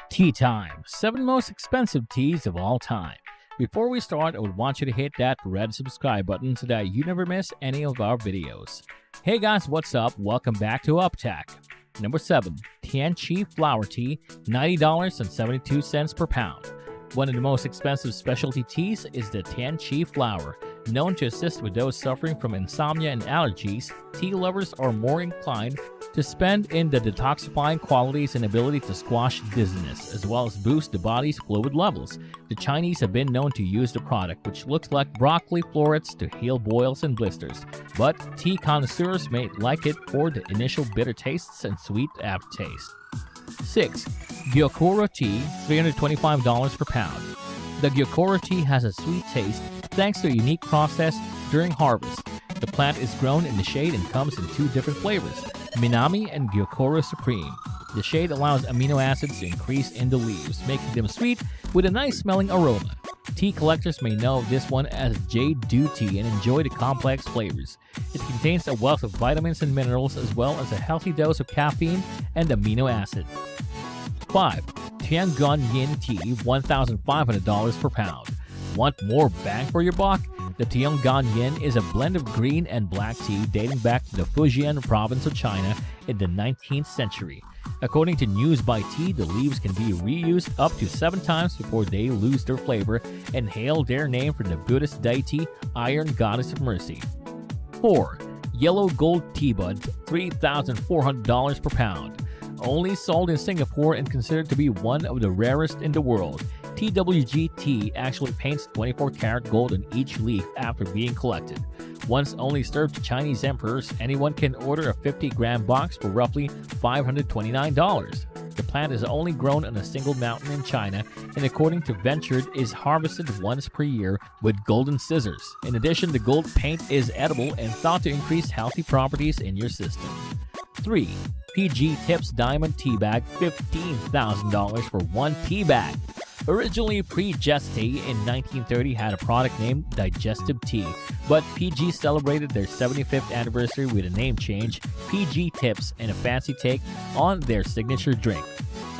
Tea time. 7 most expensive teas of all time. Before we start, I would want you to hit that red subscribe button so that you never miss any of our videos. Hey guys, what's up? Welcome back to Uptech. Number 7. Tianqi Flower Tea, $90.72 per pound. One of the most expensive specialty teas is the Tianqi flower. Known to assist with those suffering from insomnia and allergies, tea lovers are more inclined to spend in the detoxifying qualities and ability to squash dizziness, as well as boost the body's fluid levels. The Chinese have been known to use the product, which looks like broccoli florets, to heal boils and blisters. But tea connoisseurs may like it for the initial bitter tastes and sweet aftertaste. 6. Gyokuro tea, $325 per pound. The Gyokuro tea has a sweet taste thanks to a unique process during harvest. The plant is grown in the shade and comes in 2 different flavors, Minami and Gyokuro Supreme. The shade allows amino acids to increase in the leaves, making them sweet with a nice smelling aroma. Tea collectors may know this one as Jade Dew tea and enjoy the complex flavors. It contains a wealth of vitamins and minerals as well as a healthy dose of caffeine and amino acid. 5. Tiangong Yin tea, $1,500 per pound. Want more bang for your buck? The Tiangong Yin is a blend of green and black tea dating back to the Fujian province of China in the 19th century. According to News by Tea, the leaves can be reused up to 7 times before they lose their flavor and hail their name from the Buddhist deity Iron Goddess of Mercy. 4. Yellow Gold Tea Buds, $3,400 per pound. Only sold in Singapore and considered to be one of the rarest in the world, TWG tea actually paints 24-karat gold on each leaf after being collected. Once only served to Chinese emperors, anyone can order a 50-gram box for roughly $529. The plant is only grown on a single mountain in China and, according to Ventured, is harvested once per year with golden scissors. In addition, the gold paint is edible and thought to increase healthy properties in your system. 3. PG Tips Diamond Tea Bag, $15,000 for one tea bag. Originally, Pre-Gesti in 1930 had a product named Digestive Tea, but PG celebrated their 75th anniversary with a name change, PG Tips, and a fancy take on their signature drink.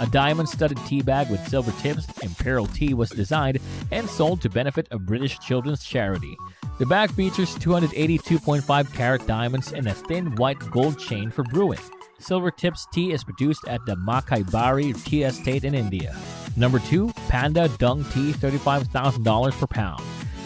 A diamond-studded tea bag with silver tips, Imperial Tea, was designed and sold to benefit a British children's charity. The bag features 282.5-carat diamonds and a thin white gold chain for brewing. Silver Tips tea is produced at the Makaibari Tea Estate in India. Number 2. Panda Dung Tea, $35,000 per pound.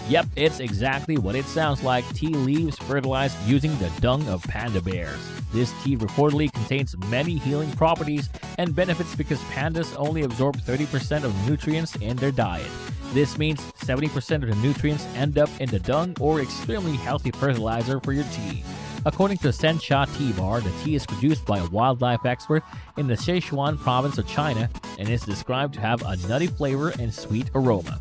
Yep, it's exactly what it sounds like, tea leaves fertilized using the dung of panda bears. This tea reportedly contains many healing properties and benefits because pandas only absorb 30% of nutrients in their diet. This means 70% of the nutrients end up in the dung or extremely healthy fertilizer for your tea. According to Sencha Tea Bar, the tea is produced by a wildlife expert in the Sichuan province of China and is described to have a nutty flavor and sweet aroma.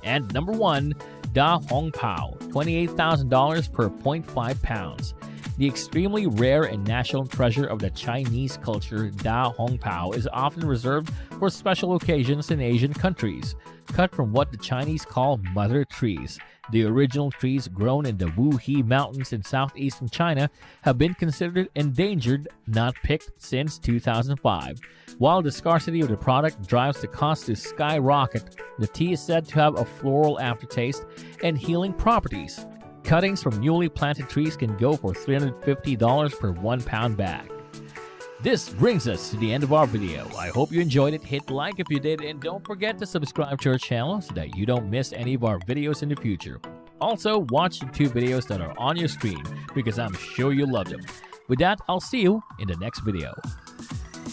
And number 1, Da Hong Pao, $28,000 per 0.5 pounds. The extremely rare and national treasure of the Chinese culture, Da Hong Pao, is often reserved for special occasions in Asian countries. Cut from what the Chinese call mother trees, the original trees grown in the Wuhe Mountains in southeastern China have been considered endangered, not picked since 2005. While the scarcity of the product drives the cost to skyrocket, the tea is said to have a floral aftertaste and healing properties. Cuttings from newly planted trees can go for $350 per 1-pound bag. This brings us to the end of our video. I hope you enjoyed it. Hit like if you did, and don't forget to subscribe to our channel so that you don't miss any of our videos in the future. Also, watch the 2 videos that are on your screen because I'm sure you'll love them. With that, I'll see you in the next video.